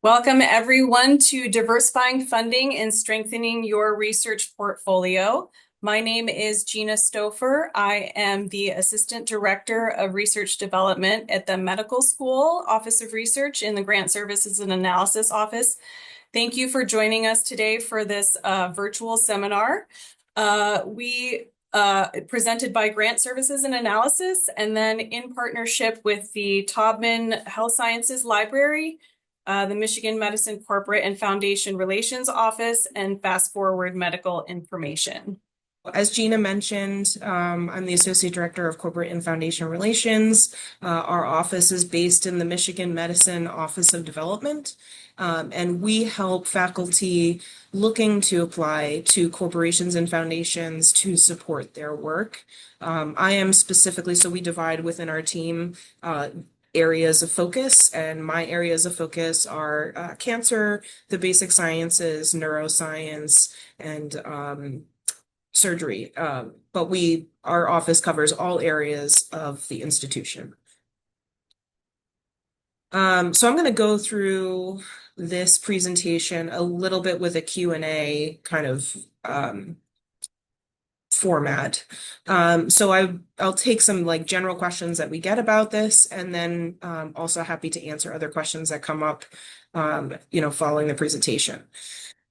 Welcome, everyone, to Diversifying Funding and Strengthening Your Research Portfolio. My name is Gina Stouffer. I am the Assistant Director of Research Development at the Medical School Office of Research in the Grant Services and Analysis Office. Thank you for joining us today for this virtual seminar. We presented by Grant Services and Analysis, and then in partnership with the Taubman Health Sciences Library, the Michigan Medicine Corporate and Foundation Relations Office, and Fast Forward Medical Information. As Gina mentioned, I'm the Associate Director of Corporate and Foundation Relations. Our office is based in the Michigan Medicine Office of Development, and we help faculty looking to apply to corporations and foundations to support their work. I am specifically, so we divide within our team areas of focus, and my areas of focus are cancer, the basic sciences, neuroscience, and surgery, but our office covers all areas of the institution. So I'm going to go through this presentation a little bit with a Q&A kind of format. So I'll take some like general questions that we get about this, and then also happy to answer other questions that come up, following the presentation.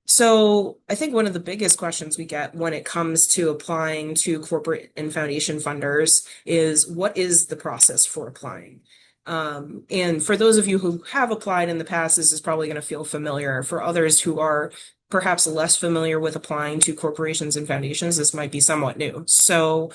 So I think one of the biggest questions we get when it comes to applying to corporate and foundation funders is, what is the process for applying? And for those of you who have applied in the past, this is probably going to feel familiar. For others who are perhaps less familiar with applying to corporations and foundations, this might be somewhat new. So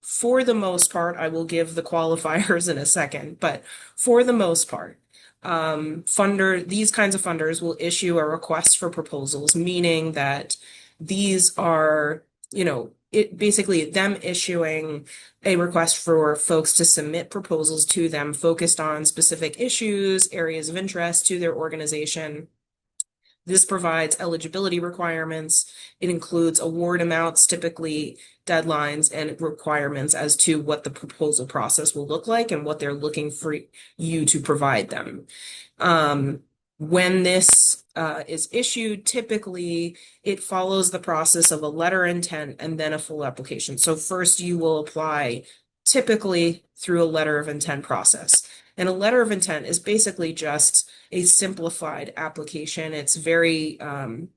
for the most part, I will give the qualifiers in a second, but for the most part, these kinds of funders will issue a request for proposals, meaning that these are, basically them issuing a request for folks to submit proposals to them focused on specific issues, areas of interest to their organization. This provides eligibility requirements. It includes award amounts, typically deadlines, and requirements as to what the proposal process will look like and what they're looking for you to provide them. When this is issued, typically it follows the process of a letter of intent and then a full application. So first you will apply typically through a letter of intent process. And a letter of intent is basically just a simplified application. It's very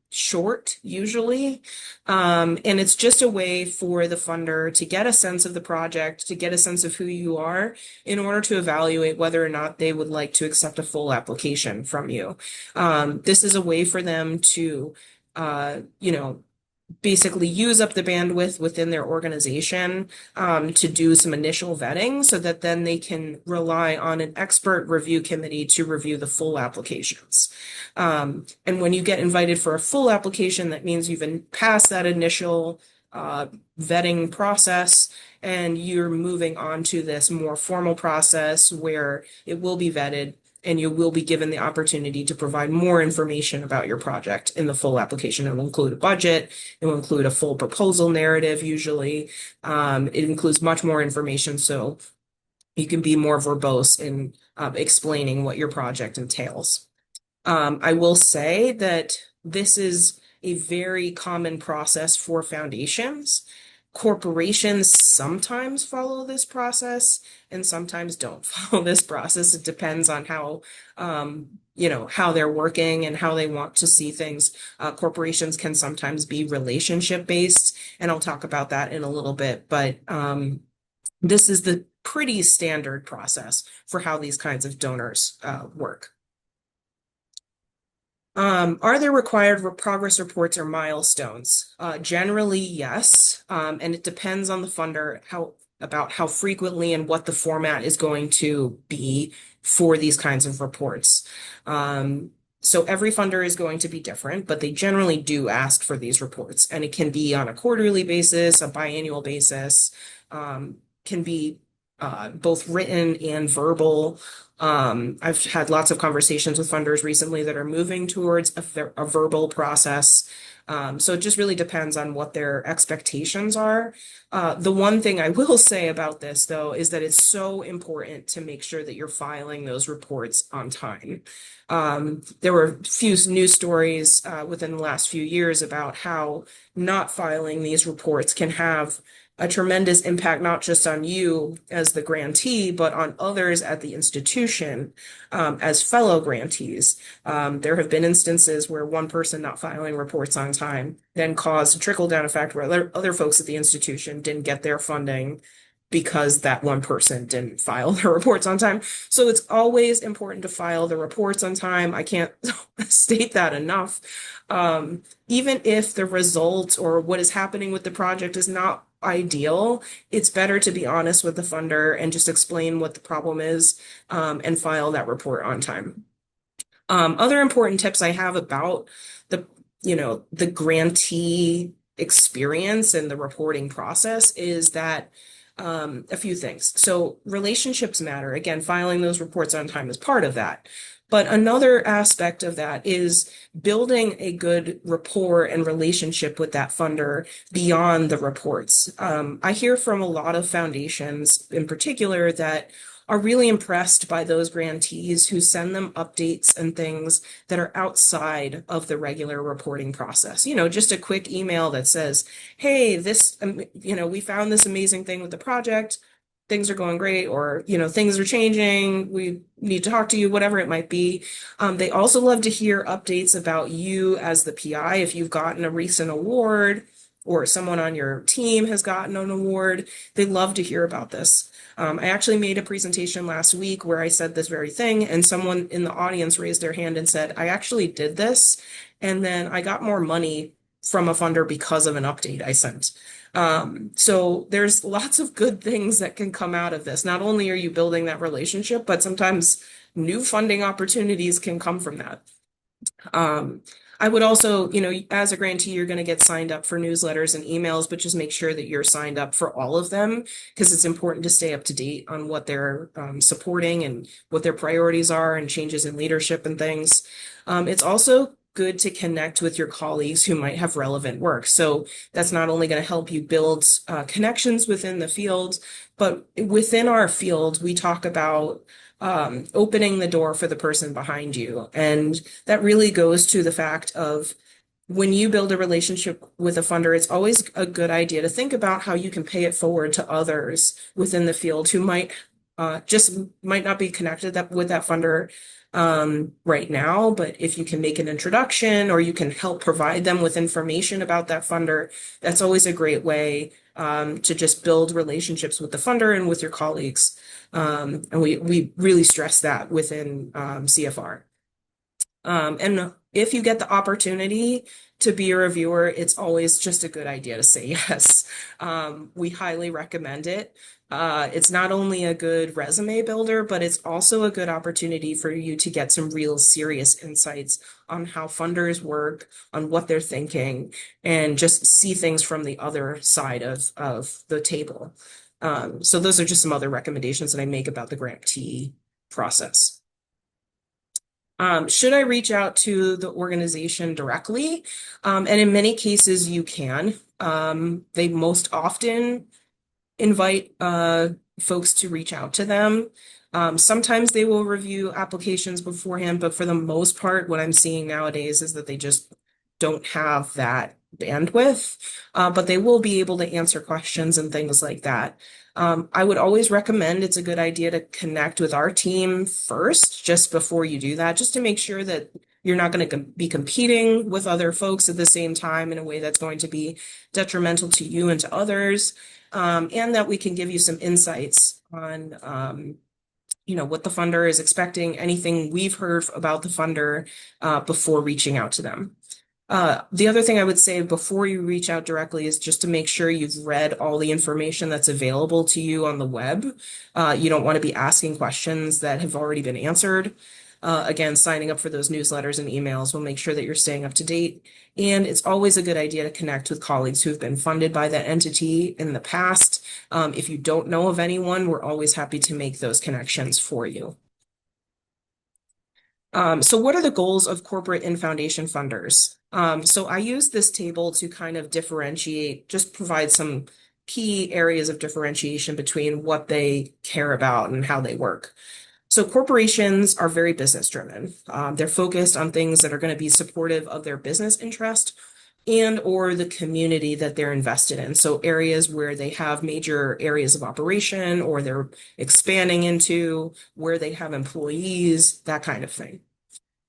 short, usually. And it's just a way for the funder to get a sense of the project, to get a sense of who you are, in order to evaluate whether or not they would like to accept a full application from you. This is a way for them to, basically use up the bandwidth within their organization to do some initial vetting so that then they can rely on an expert review committee to review the full applications. And when you get invited for a full application, that means you've passed that initial vetting process, and you're moving on to this more formal process where it will be vetted, and you will be given the opportunity to provide more information about your project in the full application. It will include a budget. It will include a full proposal narrative, usually. It includes much more information, so you can be more verbose in explaining what your project entails. I will say that this is a very common process for foundations. Corporations sometimes follow this process and sometimes don't follow this process. It depends on how, how they're working and how they want to see things. Corporations can sometimes be relationship based, and I'll talk about that in a little bit, but this is the pretty standard process for how these kinds of donors work. Are there required progress reports or milestones? Generally, yes, and it depends on the funder about how frequently and what the format is going to be for these kinds of reports. So every funder is going to be different, but they generally do ask for these reports, and it can be on a quarterly basis, a biannual basis, can be both written and verbal. I've had lots of conversations with funders recently that are moving towards a verbal process. So it just really depends on what their expectations are. The one thing I will say about this, though, is that it's so important to make sure that you're filing those reports on time. There were a few news stories within the last few years about how not filing these reports can have a tremendous impact, not just on you as the grantee, but on others at the institution as fellow grantees. There have been instances where one person not filing reports on time then caused a trickle-down effect where other folks at the institution didn't get their funding because that one person didn't file their reports on time. So it's always important to file the reports on time. I can't state that enough. Even if the result or what is happening with the project is not ideal, it's better to be honest with the funder and just explain what the problem is, and file that report on time. Other important tips I have about the, the grantee experience and the reporting process is that a few things. So relationships matter. Again, filing those reports on time is part of that. But another aspect of that is building a good rapport and relationship with that funder beyond the reports. I hear from a lot of foundations in particular that are really impressed by those grantees who send them updates and things that are outside of the regular reporting process. Just a quick email that says, hey, we found this amazing thing with the project. Things are going great, or, things are changing. We need to talk to you, whatever it might be. They also love to hear updates about you as the PI. If you've gotten a recent award or someone on your team has gotten an award, they love to hear about this. I actually made a presentation last week where I said this very thing, and someone in the audience raised their hand and said, I actually did this, and then I got more money from a funder because of an update I sent. So there's lots of good things that can come out of this. Not only are you building that relationship, but sometimes new funding opportunities can come from that. I would also, as a grantee, you're going to get signed up for newsletters and emails, but just make sure that you're signed up for all of them because it's important to stay up to date on what they're supporting and what their priorities are and changes in leadership and things. It's also good to connect with your colleagues who might have relevant work. So that's not only going to help you build connections within the field, but within our field, we talk about opening the door for the person behind you. And that really goes to the fact of when you build a relationship with a funder, it's always a good idea to think about how you can pay it forward to others within the field who might not be connected with that funder right now, but if you can make an introduction or you can help provide them with information about that funder, that's always a great way to just build relationships with the funder and with your colleagues. And we really stress that within CFR. And if you get the opportunity to be a reviewer, it's always just a good idea to say yes. We highly recommend it. It's not only a good resume builder, but it's also a good opportunity for you to get some real serious insights on how funders work, on what they're thinking, and just see things from the other side of the table. So those are just some other recommendations that I make about the grantee process. Should I reach out to the organization directly? And in many cases, you can. They most often invite folks to reach out to them. Sometimes they will review applications beforehand, but for the most part, what I'm seeing nowadays is that they just don't have that bandwidth, but they will be able to answer questions and things like that. I would always recommend it's a good idea to connect with our team first, just before you do that, just to make sure that you're not going to be competing with other folks at the same time in a way that's going to be detrimental to you and to others, and that we can give you some insights on what the funder is expecting, anything we've heard about the funder before reaching out to them. The other thing I would say before you reach out directly is just to make sure you've read all the information that's available to you on the web. You don't want to be asking questions that have already been answered. Again, signing up for those newsletters and emails will make sure that you're staying up to date. And it's always a good idea to connect with colleagues who have been funded by that entity in the past. If you don't know of anyone, we're always happy to make those connections for you. So what are the goals of corporate and foundation funders? So I use this table to kind of differentiate, just provide some key areas of differentiation between what they care about and how they work. So corporations are very business driven. They're focused on things that are going to be supportive of their business interest and or the community that they're invested in. So areas where they have major areas of operation or they're expanding into, where they have employees, that kind of thing.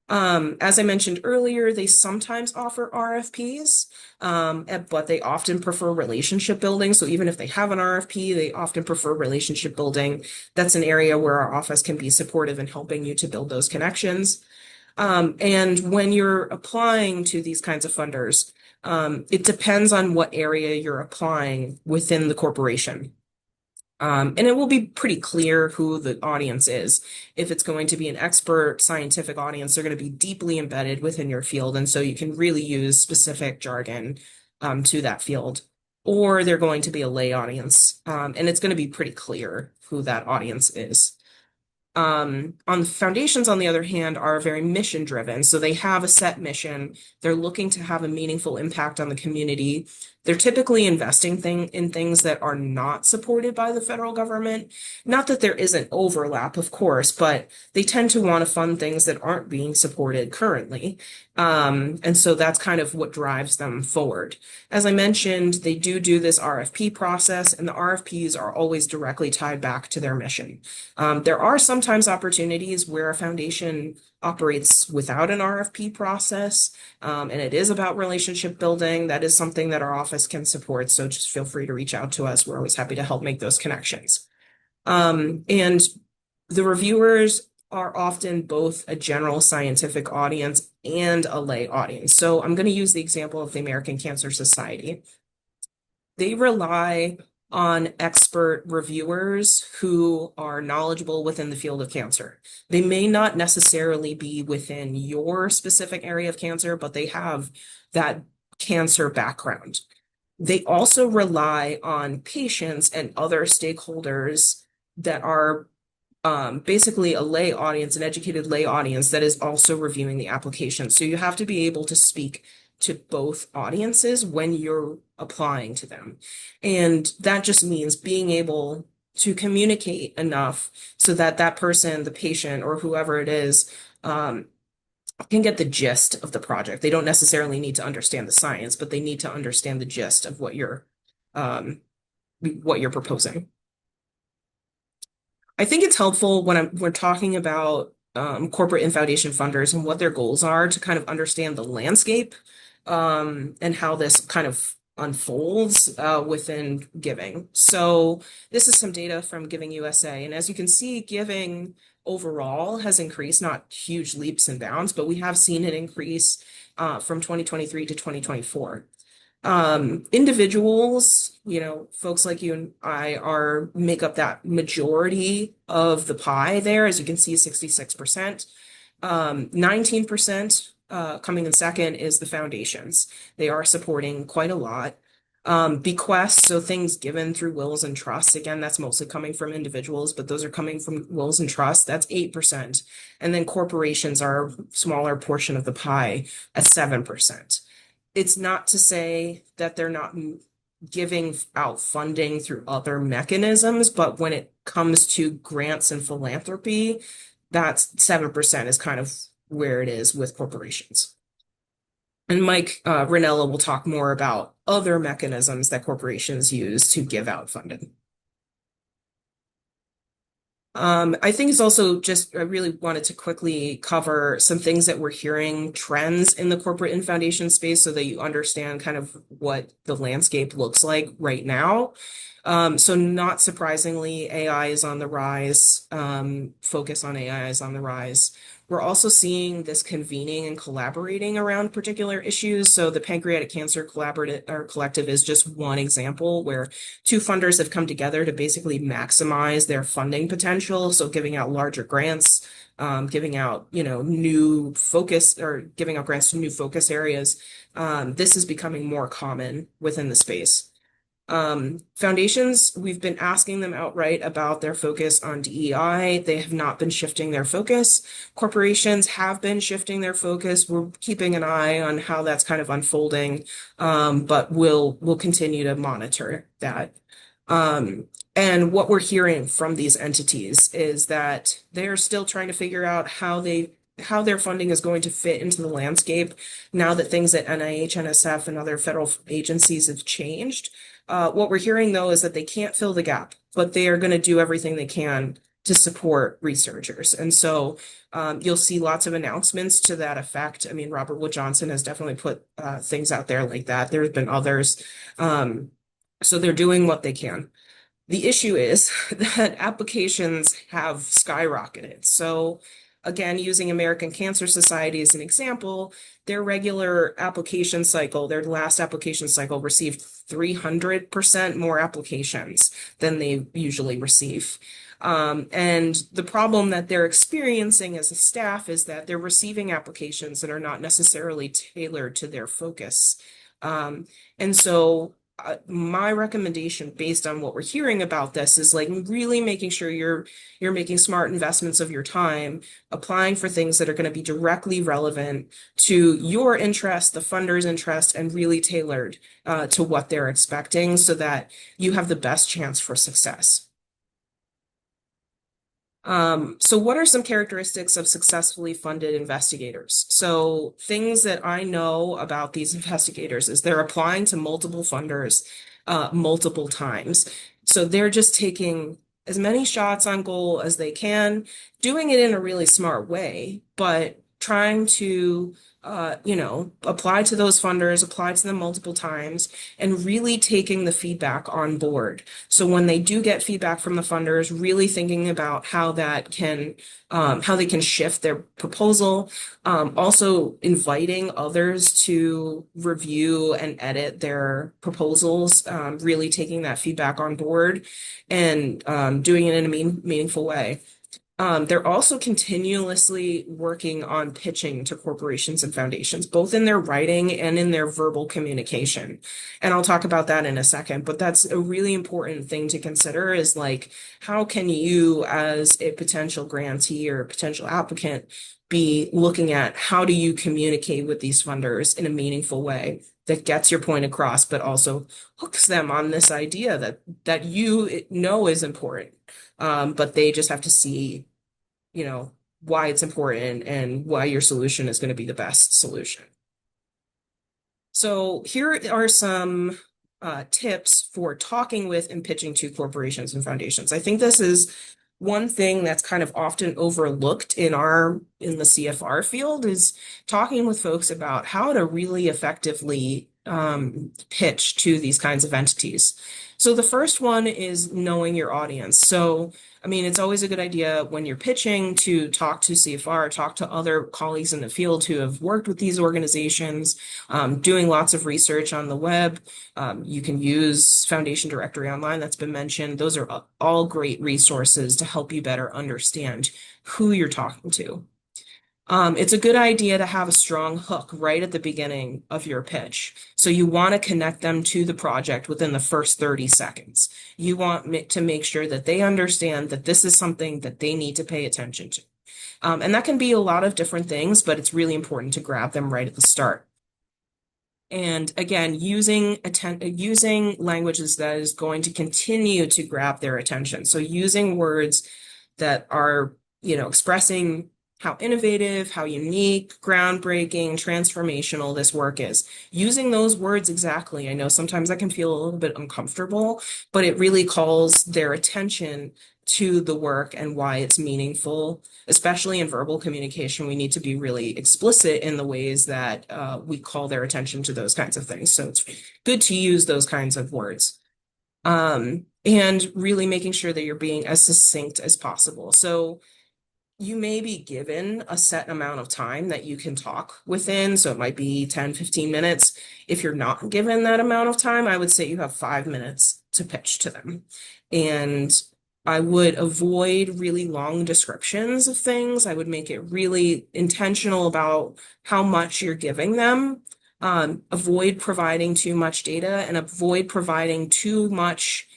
As I mentioned earlier, they sometimes offer RFPs, but they often prefer relationship building. So even if they have an RFP, they often prefer relationship building. That's an area where our office can be supportive in helping you to build those connections. And when you're applying to these kinds of funders, it depends on what area you're applying within the corporation. And it will be pretty clear who the audience is. If it's going to be an expert scientific audience, they're going to be deeply embedded within your field. And so you can really use specific jargon to that field. Or they're going to be a lay audience. And it's going to be pretty clear who that audience is. On the foundations, on the other hand, are very mission driven. So they have a set mission. They're looking to have a meaningful impact on the community. They're typically investing in things that are not supported by the federal government. Not that there isn't overlap, of course, but they tend to want to fund things that aren't being supported currently. And so that's kind of what drives them forward. As I mentioned, they do this RFP process, and the RFPs are always directly tied back to their mission. There are sometimes opportunities where a foundation operates without an RFP process, and it is about relationship building. That is something that our office can support, so just feel free to reach out to us. We're always happy to help make those connections. And the reviewers are often both a general scientific audience and a lay audience. So I'm going to use the example of the American Cancer Society. They rely on expert reviewers who are knowledgeable within the field of cancer. They may not necessarily be within your specific area of cancer, but they have that cancer background. They also rely on patients and other stakeholders that are basically a lay audience, an educated lay audience that is also reviewing the application. So you have to be able to speak to both audiences when you're applying to them. And that just means being able to communicate enough so that that person, the patient, or whoever it is, can get the gist of the project. They don't necessarily need to understand the science, but they need to understand the gist of what you're proposing. I think it's helpful when we're talking about corporate and foundation funders and what their goals are to kind of understand the landscape and how this kind of unfolds within giving. So this is some data from Giving USA. And as you can see, giving overall has increased, not huge leaps and bounds, but we have seen an increase from 2023 to 2024. Individuals, folks like you and I make up that majority of the pie there. As you can see, 66%. 19% coming in second is the foundations. They are supporting quite a lot. Bequests, so things given through wills and trusts. Again, that's mostly coming from individuals, but those are coming from wills and trusts. That's 8%. And then corporations are a smaller portion of the pie at 7%. It's not to say that they're not giving out funding through other mechanisms, but when it comes to grants and philanthropy, that's 7% is kind of where it is with corporations. And Mike Ranella will talk more about other mechanisms that corporations use to give out funding. I think it's also I really wanted to quickly cover some things that we're hearing, trends in the corporate and foundation space so that you understand kind of what the landscape looks like right now. So not surprisingly, AI is on the rise. Focus on AI is on the rise. We're also seeing this convening and collaborating around particular issues. So the Pancreatic Cancer Collaborative or Collective is just one example where two funders have come together to basically maximize their funding potential. So giving out larger grants, giving out, new focus or giving out grants to new focus areas. This is becoming more common within the space. Foundations, we've been asking them outright about their focus on DEI. They have not been shifting their focus. Corporations have been shifting their focus. We're keeping an eye on how that's kind of unfolding, but we'll continue to monitor that. Um, and what we're hearing from these entities is that they're still trying to figure out how their funding is going to fit into the landscape now that things at NIH, NSF, and other federal agencies have changed. What we're hearing, though, is that they can't fill the gap, but they are going to do everything they can to support researchers. And so you'll see lots of announcements to that effect. I mean, Robert Wood Johnson has definitely put things out there like that. There's been others. So they're doing what they can. The issue is that applications have skyrocketed. So again, using American Cancer Society as an example, their regular application cycle, their last application cycle received 300% more applications than they usually receive. And the problem that they're experiencing as a staff is that they're receiving applications that are not necessarily tailored to their focus. And so my recommendation based on what we're hearing about this is like really making sure you're making smart investments of your time, applying for things that are going to be directly relevant to your interest, the funder's interest, and really tailored to what they're expecting so that you have the best chance for success. So what are some characteristics of successfully funded investigators? So things that I know about these investigators is they're applying to multiple funders, multiple times. So they're just taking as many shots on goal as they can, doing it in a really smart way, but trying to apply to those funders, apply to them multiple times, and really taking the feedback on board. So when they do get feedback from the funders, really thinking about how they can shift their proposal, also inviting others to review and edit their proposals, really taking that feedback on board and doing it in a meaningful way. They're also continuously working on pitching to corporations and foundations, both in their writing and in their verbal communication. And I'll talk about that in a second, but that's a really important thing to consider is like, how can you as a potential grantee or potential applicant be looking at how do you communicate with these funders in a meaningful way that gets your point across, but also hooks them on this idea that you know is important. But they just have to see, why it's important and why your solution is going to be the best solution. So here are some tips for talking with and pitching to corporations and foundations. I think this is one thing that's kind of often overlooked in the CFR field is talking with folks about how to really effectively pitch to these kinds of entities. So the first one is knowing your audience. So, I mean, it's always a good idea when you're pitching to talk to CFR, talk to other colleagues in the field who have worked with these organizations, doing lots of research on the web. You can use Foundation Directory Online that's been mentioned. Those are all great resources to help you better understand who you're talking to. It's a good idea to have a strong hook right at the beginning of your pitch. So you want to connect them to the project within the first 30 seconds. You want to make sure that they understand that this is something that they need to pay attention to. And that can be a lot of different things, but it's really important to grab them right at the start. And again, using languages that is going to continue to grab their attention. So using words that are, expressing how innovative, how unique, groundbreaking, transformational this work is. Using those words exactly. I know sometimes that can feel a little bit uncomfortable, but it really calls their attention to the work and why it's meaningful. Especially in verbal communication, we need to be really explicit in the ways that we call their attention to those kinds of things. So it's good to use those kinds of words. and really making sure that you're being as succinct as possible. So you may be given a set amount of time that you can talk within. So it might be 10, 15 minutes. If you're not given that amount of time, I would say you have 5 minutes to pitch to them. And I would avoid really long descriptions of things. I would make it really intentional about how much you're giving them. Avoid providing too much data and avoid providing too much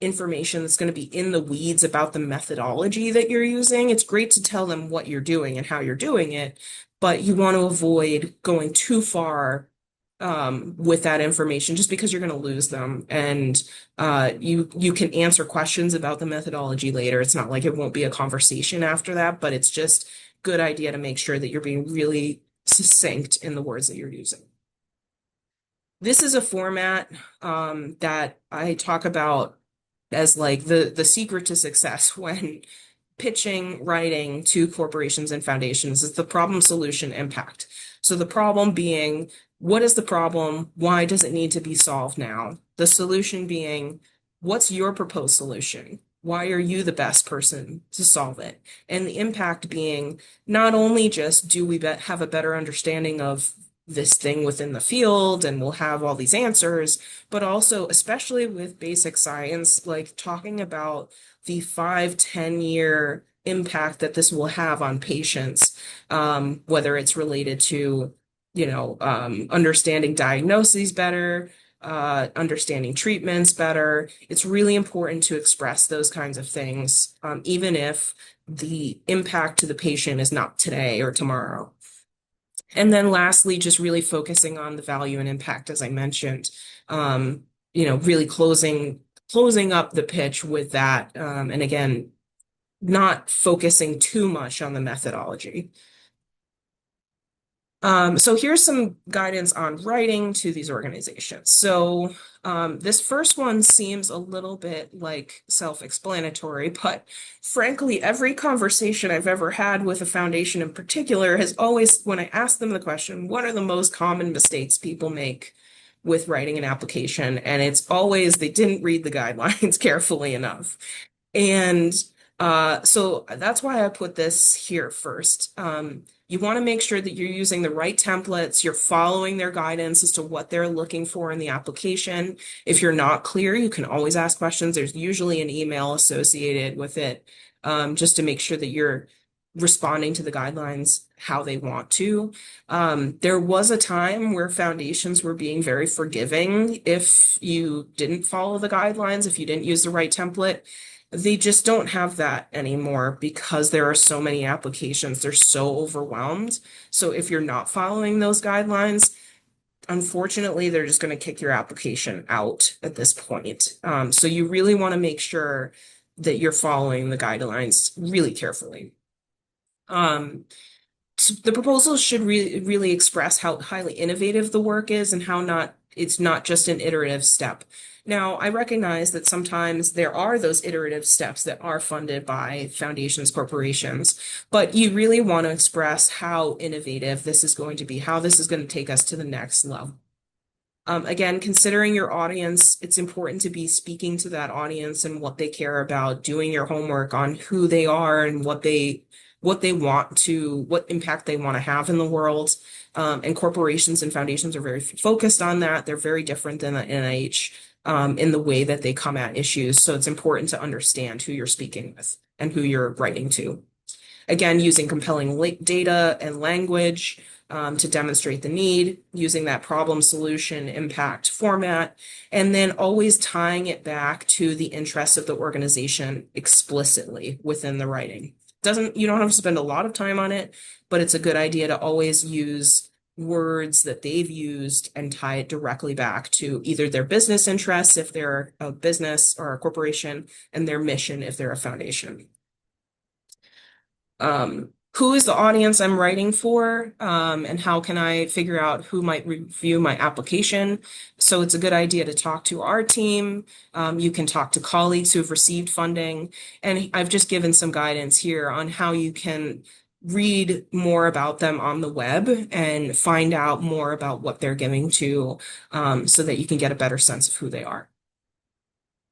information that's going to be in the weeds about the methodology that you're using. It's great to tell them what you're doing and how you're doing it, but you want to avoid going too far with that information just because you're going to lose them. And you can answer questions about the methodology later. It's not like it won't be a conversation after that, but it's just good idea to make sure that you're being really succinct in the words that you're using. This is a format that I talk about as like the secret to success when pitching writing to corporations and foundations is the problem solution impact. So the problem being, what is the problem? Why does it need to be solved now? The solution being, what's your proposed solution? Why are you the best person to solve it? And the impact being not only just do we have a better understanding of this thing within the field and we'll have all these answers, but also, especially with basic science, like talking about the 5, 10 year impact that this will have on patients, whether it's related to, understanding diagnoses better, understanding treatments better. It's really important to express those kinds of things, even if the impact to the patient is not today or tomorrow. And then lastly, just really focusing on the value and impact, as I mentioned, really closing up the pitch with that. And again, not focusing too much on the methodology. So here's some guidance on writing to these organizations. So this first one seems a little bit like self-explanatory, but frankly, every conversation I've ever had with a foundation in particular has always, when I ask them the question, what are the most common mistakes people make with writing an application? And it's always they didn't read the guidelines carefully enough. And so that's why I put this here first. You want to make sure that you're using the right templates, you're following their guidance as to what they're looking for in the application. If you're not clear, you can always ask questions. There's usually an email associated with it, just to make sure that you're responding to the guidelines how they want to. There was a time where foundations were being very forgiving if you didn't follow the guidelines, if you didn't use the right template. They just don't have that anymore because there are so many applications. They're so overwhelmed. So if you're not following those guidelines, unfortunately, they're just going to kick your application out at this point. So you really want to make sure that you're following the guidelines really carefully. The proposal should really express how highly innovative the work is and how it's not just an iterative step. Now, I recognize that sometimes there are those iterative steps that are funded by foundations, corporations, but you really want to express how innovative this is going to be, how this is going to take us to the next level. Again, considering your audience, it's important to be speaking to that audience and what they care about, doing your homework on who they are and what impact they want to have in the world. And corporations and foundations are very focused on that. They're very different than the NIH in the way that they come at issues. So it's important to understand who you're speaking with and who you're writing to. Again, using compelling data and language to demonstrate the need, using that problem solution impact format, and then always tying it back to the interests of the organization explicitly within the writing. You don't have to spend a lot of time on it, but it's a good idea to always use words that they've used and tie it directly back to either their business interests if they're a business or a corporation, and their mission if they're a foundation. Who is the audience I'm writing for, and how can I figure out who might review my application? So it's a good idea to talk to our team. You can talk to colleagues who have received funding, and I've just given some guidance here on how you can read more about them on the web and find out more about what they're giving to, so that you can get a better sense of who they are.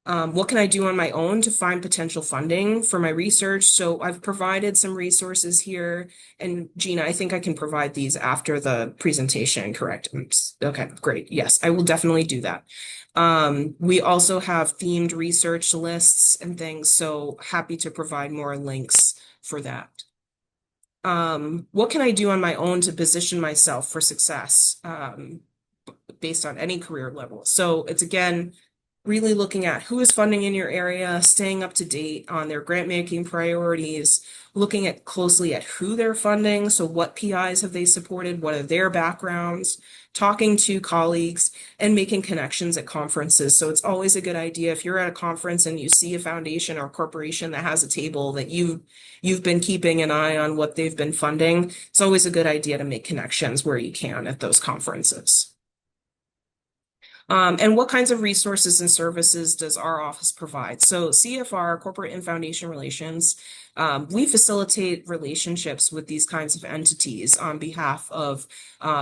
What can I do on my own to find potential funding for my research? So I've provided some resources here. And Gina, I think I can provide these after the presentation, correct? Okay, great. Yes, I will definitely do that. We also have themed research lists and things, so happy to provide more links for that. What can I do on my own to position myself for success, based on any career level? So it's again, really looking at who is funding in your area, staying up to date on their grant making priorities, looking at closely at who they're funding. So what PIs have they supported? What are their backgrounds? Talking to colleagues and making connections at conferences. So it's always a good idea if you're at a conference and you see a foundation or corporation that has a table that you've been keeping an eye on what they've been funding. It's always a good idea to make connections where you can at those conferences. And what kinds of resources and services does our office provide? So CFR, Corporate and Foundation Relations, we facilitate relationships with these kinds of entities on behalf of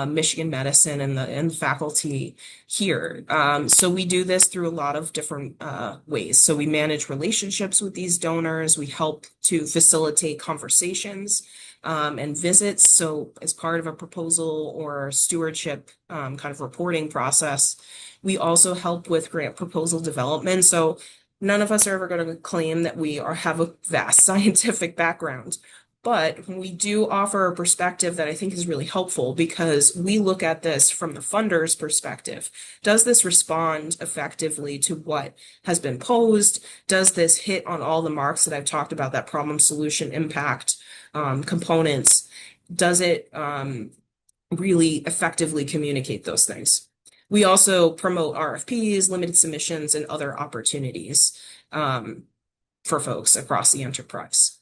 Michigan Medicine and the faculty here. So we do this through a lot of different ways. So we manage relationships with these donors. We help to facilitate conversations and visits. So as part of a proposal or stewardship kind of reporting process, we also help with grant proposal development. So none of us are ever going to claim that have a vast scientific background, but we do offer a perspective that I think is really helpful because we look at this from the funder's perspective. Does this respond effectively to what has been posed? Does this hit on all the marks that I've talked about, that problem solution impact components? Does it really effectively communicate those things? We also promote RFPs, limited submissions, and other opportunities for folks across the enterprise.